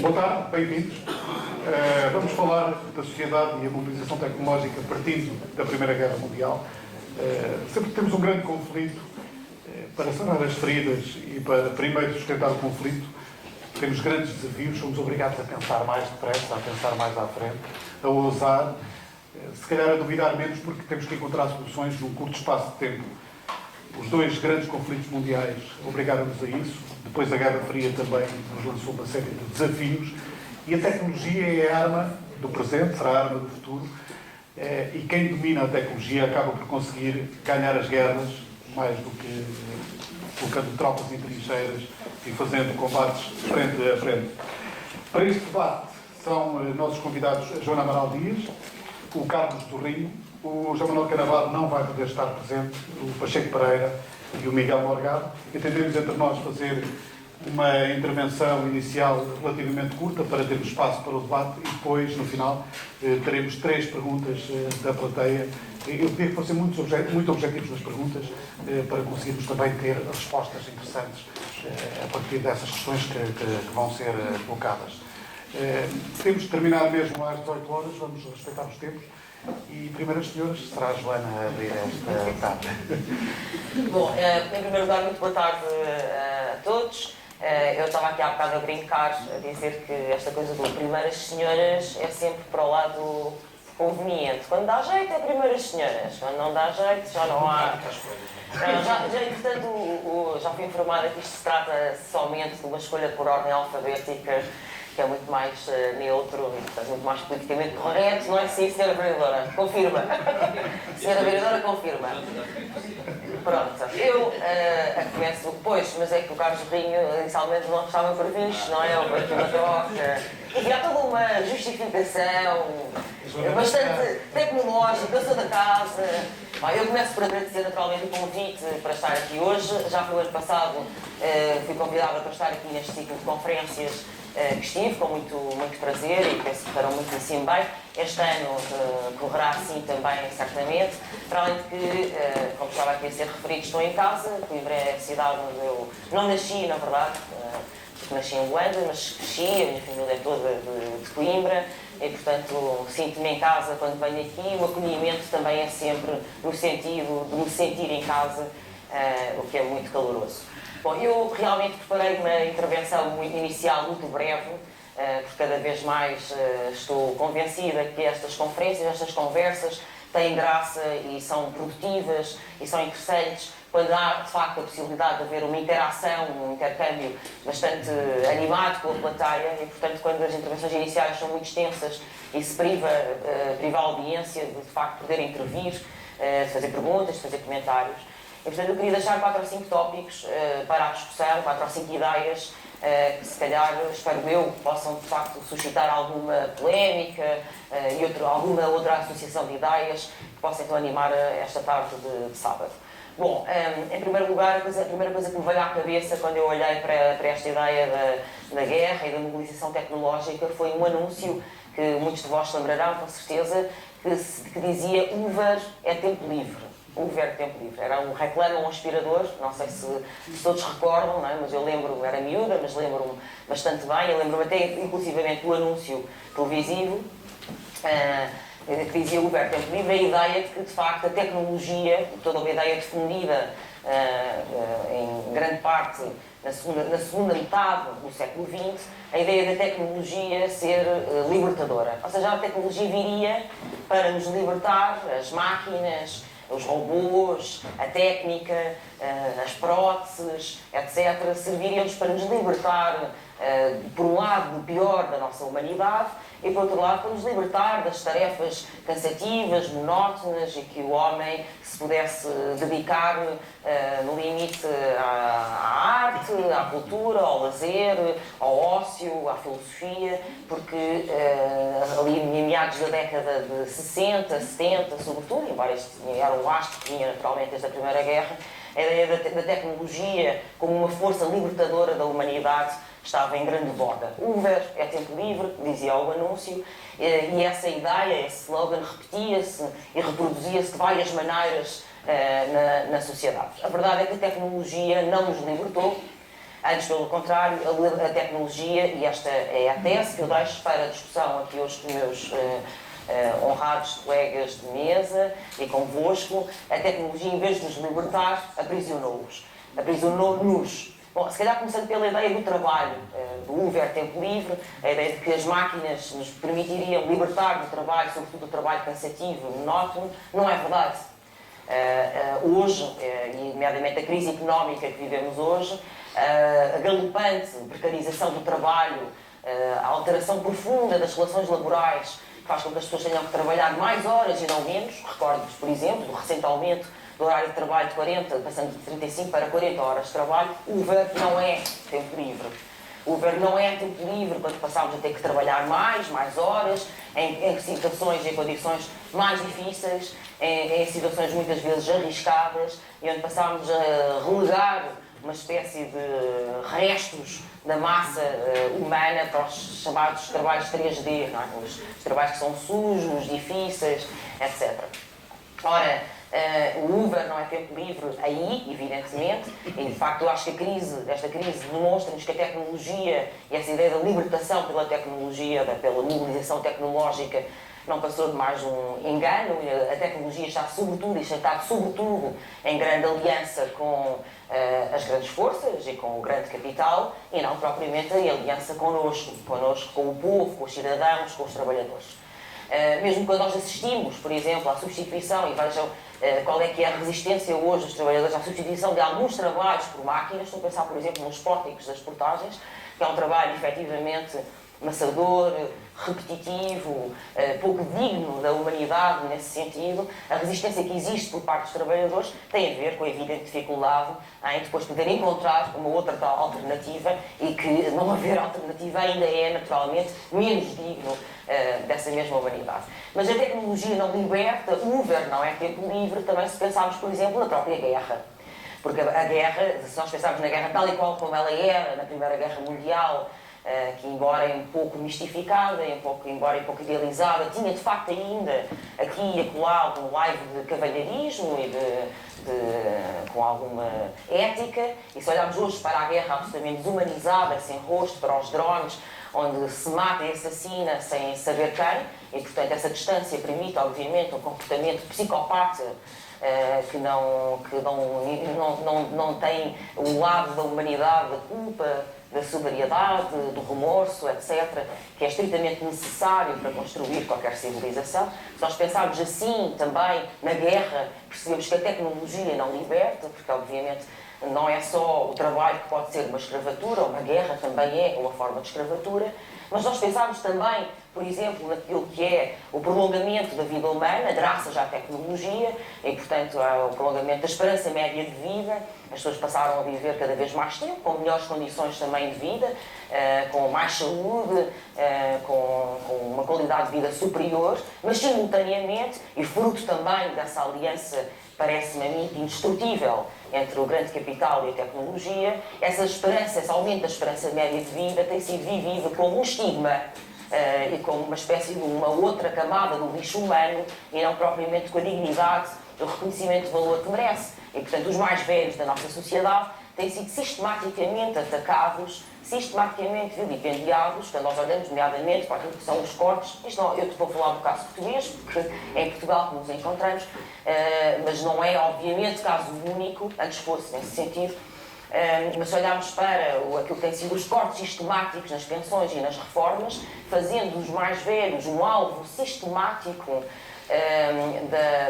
Boa tarde, bem-vindos. Vamos falar da sociedade e a mobilização tecnológica partindo da Primeira Guerra Mundial. Sempre que temos um grande conflito, para sanar as feridas e para primeiro sustentar o conflito, temos grandes desafios, somos obrigados a pensar mais depressa, a pensar mais à frente, a ousar, se calhar a duvidar menos, porque temos que encontrar soluções num curto espaço de tempo. Os dois grandes conflitos mundiais obrigaram-nos a isso. Depois a Guerra Fria também nos lançou uma série de desafios. E a tecnologia é a arma do presente, será a arma do futuro. E quem domina a tecnologia acaba por conseguir ganhar as guerras, mais do que colocando tropas em trincheiras e fazendo combates frente a frente. Para este debate são nossos convidados a Joana Amaral Dias, o Carlos Zorrinho, o João Manuel Carnaval não vai poder estar presente, o Pacheco Pereira e o Miguel Morgado. Entendemos entre nós fazer uma intervenção inicial relativamente curta para termos espaço para o debate e depois, no final, teremos 3 perguntas da plateia. Eu pedi que fossem muito objetivos nas perguntas para conseguirmos também ter respostas interessantes a partir dessas questões que vão ser colocadas. Temos de terminar mesmo às 18 horas, vamos respeitar os tempos. E, primeiras senhoras, será a Joana a abrir esta tarde. Bom, em primeiro lugar, muito boa tarde a todos. Eu estava aqui há bocado a brincar, a dizer que esta coisa do primeiras senhoras é sempre para o lado conveniente. Quando dá jeito é primeiras senhoras, quando não dá jeito já não há. Entretanto, já fui informada que isto se trata somente de uma escolha por ordem alfabética, que é muito mais neutro e, portanto, muito mais politicamente correto, não é? Sim, senhora vereadora, confirma. Senhora vereadora, confirma. Pronto, eu começo, pois, mas é que o Carlos Rinho inicialmente não estava previsto, não é? Houve aqui uma troca. E há toda uma justificação bastante tecnológica, eu sou da casa. Eu começo por agradecer naturalmente o convite para estar aqui hoje. Já foi o ano passado, fui convidada para estar aqui neste ciclo de conferências que estive, com muito prazer e penso que farão muitíssimo bem. Este ano correrá assim também, certamente. Para além de que, como estava aqui a ser referido, estou em casa. Coimbra é a cidade onde eu não nasci, na verdade, porque nasci em Luanda, mas cresci, a minha família é toda de Coimbra e, portanto, sinto-me em casa quando venho aqui. O acolhimento também é sempre no sentido de me sentir em casa, o que é muito caloroso. Bom, eu realmente preparei uma intervenção inicial muito breve, porque cada vez mais estou convencida que estas conferências, estas conversas têm graça e são produtivas e são interessantes quando há, de facto, a possibilidade de haver uma interação, um intercâmbio bastante animado com a plateia e, portanto, quando as intervenções iniciais são muito extensas e se priva a audiência de facto, poder intervir, fazer perguntas, fazer comentários. E, portanto, eu queria deixar 4 ou 5 tópicos para a discussão, 4 ou 5 ideias que, se calhar, espero eu, possam, de facto, suscitar alguma polémica e alguma outra associação de ideias que possam, então, animar esta tarde de sábado. Bom, em primeiro lugar, a primeira coisa que me veio à cabeça quando eu olhei para esta ideia da guerra e da mobilização tecnológica foi um anúncio que muitos de vós se lembrarão, com certeza, que dizia Uber é tempo livre. Uber tempo livre. Era um reclame a um aspirador, não sei se todos recordam, não é? Mas eu lembro, era miúda, mas lembro-me bastante bem. Eu lembro-me até, inclusivamente, do anúncio televisivo, que dizia Uber tempo livre, a ideia de que, de facto, a tecnologia, toda uma ideia defendida em grande parte na segunda metade do século XX, a ideia da tecnologia ser libertadora. Ou seja, a tecnologia viria para nos libertar, as máquinas, os robôs, a técnica, as próteses, etc., serviriam-nos para nos libertar, por um lado, do pior da nossa humanidade e, por outro lado, para nos libertar das tarefas cansativas, monótonas e que o homem se pudesse dedicar, no limite, à arte, à cultura, ao lazer, ao ócio, à filosofia, porque ali em meados da década de 60, 70, sobretudo, embora este era um lastro que vinha naturalmente desde a Primeira Guerra, a ideia da tecnologia como uma força libertadora da humanidade estava em grande voga. Uber é tempo livre, dizia o anúncio, e essa ideia, esse slogan repetia-se e reproduzia-se de várias maneiras na sociedade. A verdade é que a tecnologia não nos libertou, Antes, pelo contrário, a tecnologia, e esta é a tese que eu deixo para a discussão aqui hoje com meus honrados colegas de mesa e convosco, a tecnologia, em vez de nos libertar, aprisionou-os. Aprisionou-nos. Bom, se calhar começando pela ideia do trabalho, do Uber Tempo Livre, a ideia de que as máquinas nos permitiriam libertar do trabalho, sobretudo do trabalho cansativo e monótono, não é verdade. Hoje, e nomeadamente a crise económica que vivemos hoje, a galopante precarização do trabalho, a alteração profunda das relações laborais, que faz com que as pessoas tenham que trabalhar mais horas e não menos. Recordo-vos, por exemplo, do recente aumento do horário de trabalho de 40, passando de 35 para 40 horas de trabalho. O Uber não é tempo livre. O Uber não é tempo livre quando passamos a ter que trabalhar mais horas, em situações e em condições mais difíceis, em situações muitas vezes arriscadas, e onde passamos a relegar uma espécie de restos da massa humana para os chamados trabalhos 3D, não é? Os trabalhos que são sujos, difíceis, etc. Ora, o Uber não é tempo livre aí, evidentemente, e de facto eu acho que esta crise demonstra-nos que a tecnologia e essa ideia da libertação pela tecnologia, pela mobilização tecnológica, não passou de mais um engano. A tecnologia está sobretudo em grande aliança com as grandes forças e com o grande capital, e não propriamente em aliança connosco, com o povo, com os cidadãos, com os trabalhadores. Mesmo quando nós assistimos, por exemplo, à substituição, e vejam qual é que é a resistência hoje dos trabalhadores à substituição de alguns trabalhos por máquinas. Estou a pensar, por exemplo, nos pórticos das portagens, que é um trabalho efetivamente maçador, repetitivo, pouco digno da humanidade nesse sentido. A resistência que existe por parte dos trabalhadores tem a ver com a evidente dificuldade em depois poder encontrar uma outra tal alternativa, e que não haver alternativa ainda é naturalmente menos digno dessa mesma humanidade. Mas a tecnologia não liberta, o Uber não é tempo livre, também se pensarmos, por exemplo, na própria guerra. Porque a guerra, se nós pensarmos na guerra tal e qual como ela era na Primeira Guerra Mundial, que embora um pouco mistificada, embora um pouco idealizada, tinha de facto ainda aqui e acolá algum live de cavalheirismo e com alguma ética. E se olharmos hoje para a guerra absolutamente desumanizada, sem rosto, para os drones, onde se mata e assassina sem saber quem, e portanto essa distância permite obviamente um comportamento psicopata que não tem o lado da humanidade, da culpa, da solidariedade, do remorso, etc., que é estritamente necessário para construir qualquer civilização. Se nós pensarmos assim também na guerra, percebemos que a tecnologia não liberta, porque obviamente não é só o trabalho que pode ser uma escravatura, uma guerra também é uma forma de escravatura, mas nós pensarmos também, por exemplo, naquilo que é o prolongamento da vida humana, graças à tecnologia, e portanto ao prolongamento da esperança média de vida. As pessoas passaram a viver cada vez mais tempo, com melhores condições também de vida, com mais saúde, com uma qualidade de vida superior, mas simultaneamente, e fruto também dessa aliança, parece-me a mim, indestrutível entre o grande capital e a tecnologia, essa esperança, esse aumento da esperança média de vida tem sido vivido como um estigma e como uma espécie de uma outra camada do lixo humano, e não propriamente com a dignidade, o reconhecimento de valor que merece. E, portanto, os mais velhos da nossa sociedade têm sido sistematicamente atacados, sistematicamente vilipendiados, quando nós olhamos, nomeadamente, para aquilo que são os cortes. Isto não, eu vou falar do caso português, porque é em Portugal que nos encontramos, mas não é, obviamente, caso único, antes fosse nesse sentido. Mas se olharmos para aquilo que têm sido os cortes sistemáticos nas pensões e nas reformas, fazendo dos mais velhos um alvo sistemático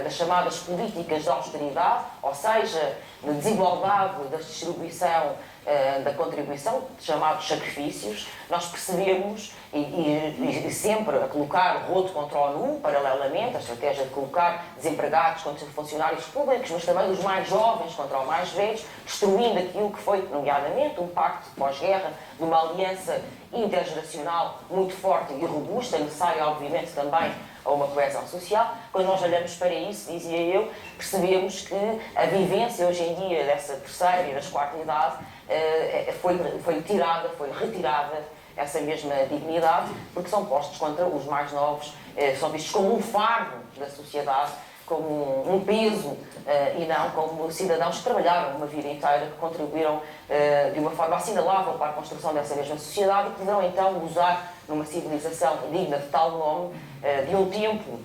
das chamadas políticas de austeridade, ou seja, de desigualdade da distribuição da contribuição, chamados sacrifícios, nós percebemos, e sempre a colocar o rodo contra o nu, paralelamente, a estratégia de colocar desempregados contra funcionários públicos, mas também os mais jovens contra os mais velhos, destruindo aquilo que foi, nomeadamente, um pacto de pós-guerra, de uma aliança intergeracional muito forte e robusta, necessária, obviamente, também a uma coesão social. Quando nós olhamos para isso, dizia eu, percebemos que a vivência hoje em dia dessa terceira e das quarta idade foi retirada essa mesma dignidade, porque são postos contra os mais novos, são vistos como um fardo da sociedade, como um peso e não como cidadãos que trabalharam uma vida inteira, que contribuíram de uma forma assinalável para a construção dessa mesma sociedade e que poderão então gozar numa civilização digna de tal nome, de um tempo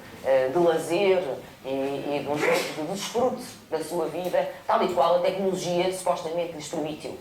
de lazer e de um tempo de desfrute da sua vida, tal e qual a tecnologia supostamente lhes permitiu.